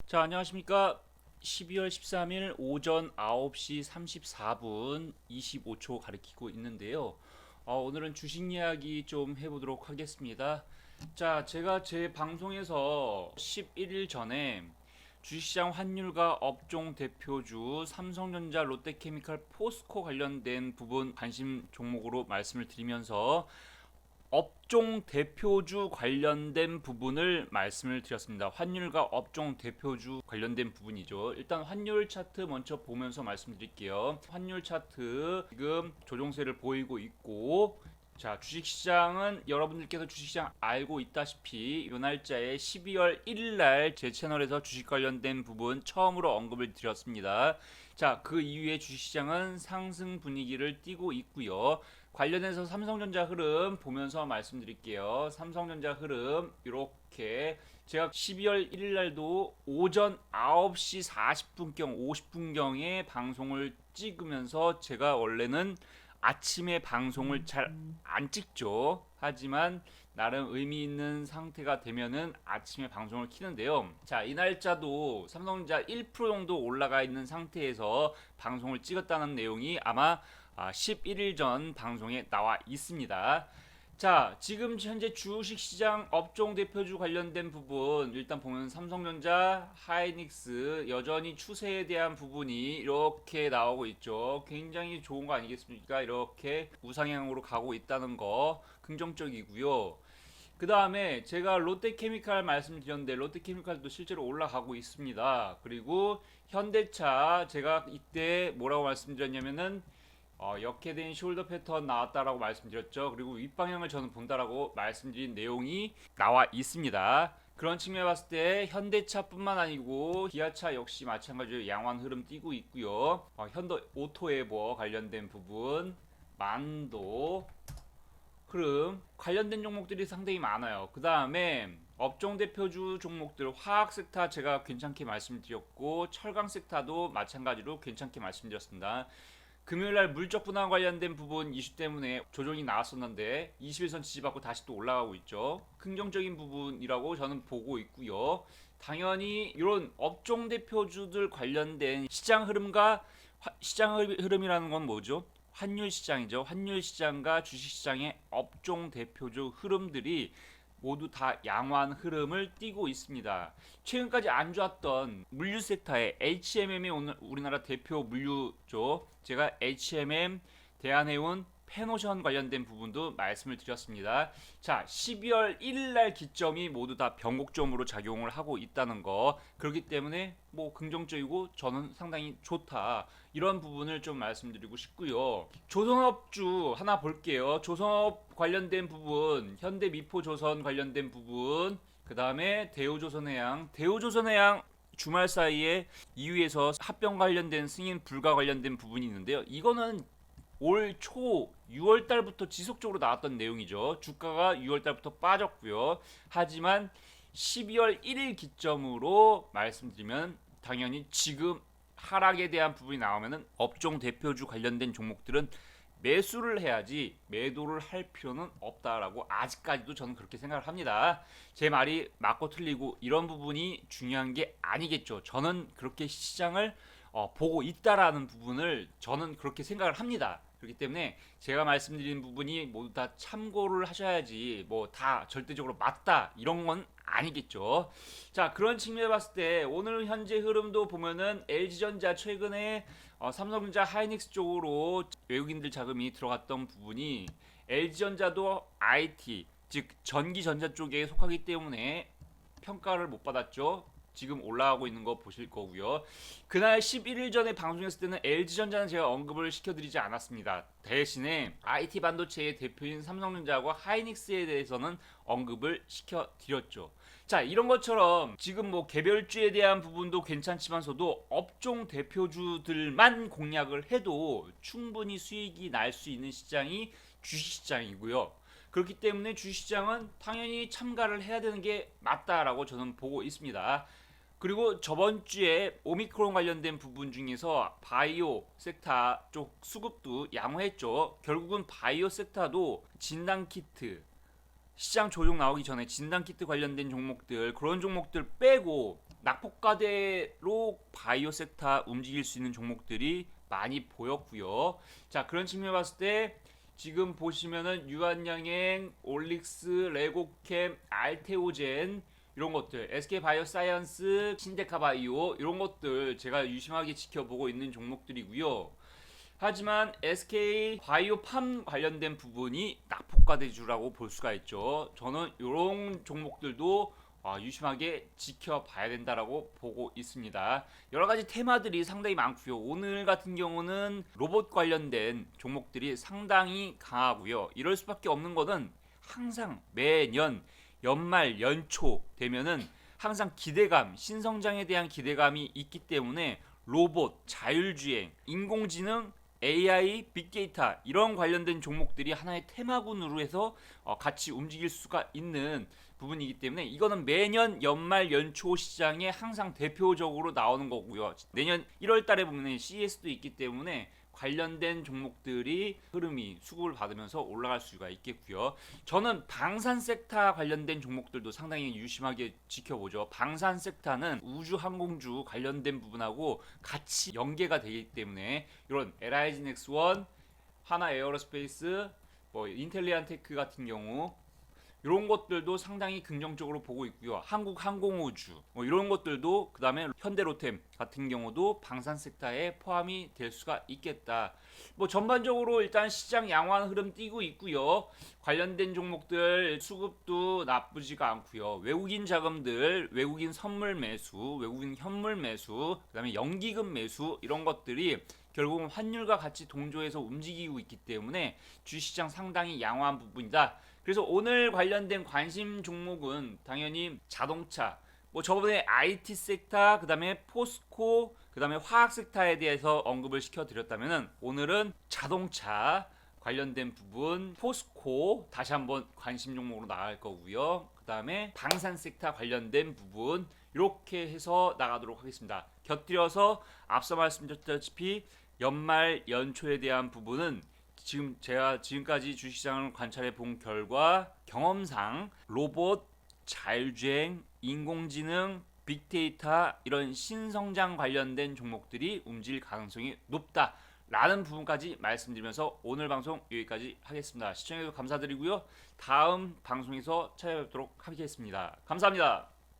자, 안녕하십니까. 12월 13일 오전 9시 34분 25초 가리키고 있는데요. 오늘은 주식 이야기 좀 해보도록 하겠습니다. 자, 제가 제 방송에서 11일 전에 주식시장 환율과 업종 대표주 삼성전자, 롯데케미칼, 포스코 관련된 부분 관심 종목으로 말씀을 드리면서 업종 대표주 관련된 부분을 말씀을 드렸습니다. 환율과 업종 대표주 관련된 부분이죠. 일단 환율 차트 먼저 보면서 말씀드릴게요. 환율 차트 지금 조정세를 보이고 있고, 자, 주식시장은 여러분들께서 주식시장 알고 있다시피 이 날짜에 12월 1일 날 제 채널에서 주식 관련된 부분 처음으로 언급을 드렸습니다. 자, 그 이후에 주식시장은 상승 분위기를 띠고 있고요. 관련해서 삼성전자 흐름 보면서 말씀드릴게요. 삼성전자 흐름 이렇게 제가 12월 1일 날도 오전 9시 40분경 50분경에 방송을 찍으면서 제가 원래는 아침에 방송을 잘 안 찍죠. 하지만 나름 의미 있는 상태가 되면은 아침에 방송을 키는데요. 자, 이 날짜도 삼성전자 1% 정도 올라가 있는 상태에서 방송을 찍었다는 내용이 아마 11일 전 방송에 나와 있습니다. 자, 지금 현재 주식시장 업종 대표주 관련된 부분 일단 보면 삼성전자, 하이닉스 여전히 추세에 대한 부분이 이렇게 나오고 있죠. 굉장히 좋은 거 아니겠습니까? 이렇게 우상향으로 가고 있다는 거 긍정적이고요. 그 다음에 제가 롯데케미칼 말씀드렸는데 롯데케미칼도 실제로 올라가고 있습니다. 그리고 현대차 제가 이때 뭐라고 말씀드렸냐면은 역해된 숄더 패턴 나왔다라고 말씀드렸죠. 그리고 윗방향을 저는 본다라고 말씀드린 내용이 나와 있습니다. 그런 측면에 봤을 때 현대차뿐만 아니고 기아차 역시 마찬가지로 양호한 흐름 띄고 있고요. 현대 오토에버 관련된 부분, 만도 흐름 관련된 종목들이 상당히 많아요. 그 다음에 업종 대표주 종목들 화학 섹터 제가 괜찮게 말씀드렸고 철강 섹터도 마찬가지로 괜찮게 말씀드렸습니다. 금요일날 물적 분할 관련된 부분 이슈 때문에 조정이 나왔었는데 21선 지지받고 다시 또 올라가고 있죠. 긍정적인 부분이라고 저는 보고 있고요. 당연히 이런 업종 대표주들 관련된 시장 흐름과 시장 흐름이라는 건 뭐죠? 환율 시장이죠. 환율 시장과 주식 시장의 업종 대표주 흐름들이 모두 다 양호한 흐름을 띠고 있습니다. 최근까지 안 좋았던 물류 섹터의 HMM이 오늘 우리나라 대표 물류죠. 제가 HMM, 대한해운, 페노션 관련된 부분도 말씀을 드렸습니다. 자, 12월 1일 날 기점이 모두 다 변곡점으로 작용을 하고 있다는 거. 그렇기 때문에 뭐 긍정적이고 저는 상당히 좋다. 이런 부분을 좀 말씀드리고 싶고요. 조선업주 하나 볼게요. 조선업 관련된 부분, 현대미포조선 관련된 부분, 그 다음에 대우조선해양, 대우조선해양 주말 사이에 2위에서 합병 관련된 승인 불가 관련된 부분이 있는데요. 이거는 올 초 6월 달부터 지속적으로 나왔던 내용이죠. 주가가 6월 달부터 빠졌고요. 하지만 12월 1일 기점으로 말씀드리면 당연히 지금 하락에 대한 부분이 나오면은 업종 대표주 관련된 종목들은 매수를 해야지 매도를 할 필요는 없다라고 아직까지도 저는 그렇게 생각을 합니다. 제 말이 맞고 틀리고 이런 부분이 중요한 게 아니겠죠. 저는 그렇게 시장을 보고 있다라는 부분을 저는 그렇게 생각을 합니다. 그렇기 때문에 제가 말씀드린 부분이 모두 다 참고를 하셔야지 뭐 다 절대적으로 맞다 이런 건 아니겠죠. 자, 그런 측면에 봤을 때 오늘 현재 흐름도 보면은 LG전자 최근에 삼성전자 하이닉스 쪽으로 외국인들 자금이 들어갔던 부분이 LG전자도 IT 즉 전기전자 쪽에 속하기 때문에 평가를 못 받았죠. 지금 올라가고 있는 거 보실 거고요. 그날 11일 전에 방송했을 때는 LG전자는 제가 언급을 시켜드리지 않았습니다. 대신에 IT 반도체의 대표인 삼성전자하고 하이닉스에 대해서는 언급을 시켜드렸죠. 자, 이런 것처럼 지금 뭐 개별주에 대한 부분도 괜찮지만서도 업종 대표주들만 공략을 해도 충분히 수익이 날 수 있는 시장이 주식시장이고요. 그렇기 때문에 주식시장은 당연히 참가를 해야 되는 게 맞다라고 저는 보고 있습니다. 그리고 저번 주에 오미크론 관련된 부분 중에서 바이오 섹터 쪽 수급도 양호했죠. 결국은 바이오 섹터도 진단키트 시장 조정 나오기 전에 진단키트 관련된 종목들 그런 종목들 빼고 낙폭과대로 바이오 섹터 움직일 수 있는 종목들이 많이 보였고요. 자, 그런 측면을 봤을 때 지금 보시면은 유한양행, 올릭스, 레고캠, 알테오젠 이런 것들, SK 바이오사이언스, 신데카 바이오 이런 것들 제가 유심하게 지켜보고 있는 종목들이고요. 하지만 SK 바이오팜 관련된 부분이 낙폭과대주라고 볼 수가 있죠. 저는 이런 종목들도 유심하게 지켜봐야 된다라고 보고 있습니다. 여러 가지 테마들이 상당히 많고요. 오늘 같은 경우는 로봇 관련된 종목들이 상당히 강하고요. 이럴 수밖에 없는 것은 항상 매년 연말 연초 되면은 항상 기대감, 신성장에 대한 기대감이 있기 때문에 로봇, 자율주행, 인공지능, AI, 빅데이터 이런 관련된 종목들이 하나의 테마군으로 해서 같이 움직일 수가 있는 부분이기 때문에 이거는 매년 연말 연초 시장에 항상 대표적으로 나오는 거고요. 내년 1월 달에 보면 CES도 있기 때문에 관련된 종목들이 흐름이 수급을 받으면서 올라갈 수가 있겠고요. 저는 방산 섹터 관련된 종목들도 상당히 유심하게 지켜보죠. 방산 섹터는 우주 항공주 관련된 부분하고 같이 연계가 되기 때문에 이런 LIG 넥스원, 하나 에어로스페이스, 뭐 인텔리안테크 같은 경우 이런 것들도 상당히 긍정적으로 보고 있고요. 한국항공우주 뭐 이런 것들도 그다음에 현대로템 같은 경우도 방산 섹터에 포함이 될 수가 있겠다. 뭐 전반적으로 일단 시장 양호한 흐름 띄고 있고요. 관련된 종목들 수급도 나쁘지가 않고요. 외국인 자금들, 외국인 선물 매수, 외국인 현물 매수, 그다음에 연기금 매수 이런 것들이 결국은 환율과 같이 동조해서 움직이고 있기 때문에 주시장 상당히 양호한 부분이다. 그래서 오늘 관련된 관심 종목은 당연히 자동차, 뭐 저번에 IT 섹터, 그다음에 포스코, 그다음에 화학 섹터에 대해서 언급을 시켜드렸다면은 오늘은 자동차 관련된 부분, 포스코 다시 한번 관심 종목으로 나갈 거고요. 그다음에 방산 섹터 관련된 부분 이렇게 해서 나가도록 하겠습니다. 곁들여서 앞서 말씀드렸다시피 연말 연초에 대한 부분은 지금 제가 지금까지 주식시장을 관찰해 본 결과 경험상 로봇, 자율주행, 인공지능, 빅데이터 이런 신성장 관련된 종목들이 움직일 가능성이 높다라는 부분까지 말씀드리면서 오늘 방송 여기까지 하겠습니다. 시청해주셔서 감사드리고요. 다음 방송에서 찾아뵙도록 하겠습니다. 감사합니다.